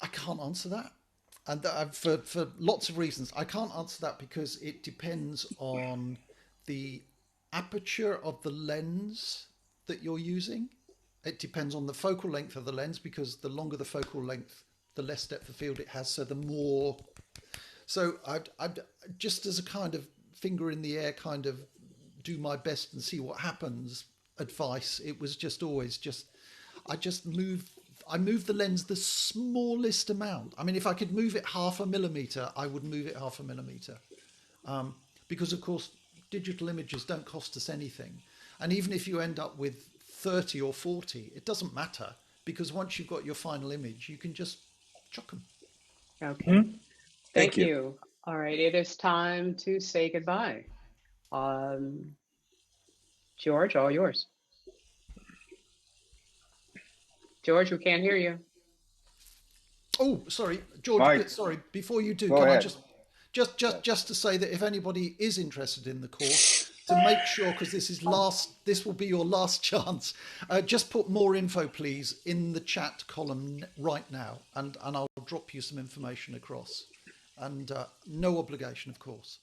I can't answer that. And for lots of reasons. I can't answer that because it depends on the aperture of the lens that you're using. It depends on the focal length of the lens, because the longer the focal length, the less depth of field it has. So the more. So I'd just as a kind of finger in the air, kind of do my best and see what happens advice. It was just always just, I moved the lens the smallest amount. I mean, if I could move it 0.5 millimeter, I would move it 0.5 millimeter. Because of course, digital images don't cost us anything. And even if you end up with 30 or 40, it doesn't matter, because once you've got your final image, you can just chuck them. Okay. Thank you. All right, it is time to say goodbye. George, all yours. George, we can't hear you. Oh, sorry, George. Mike. Sorry, before you do, Go can ahead. I just to say that if anybody is interested in the course, to make sure, because this will be your last chance, just put more info, please, in the chat column right now, and I'll drop you some information across. And no obligation, of course.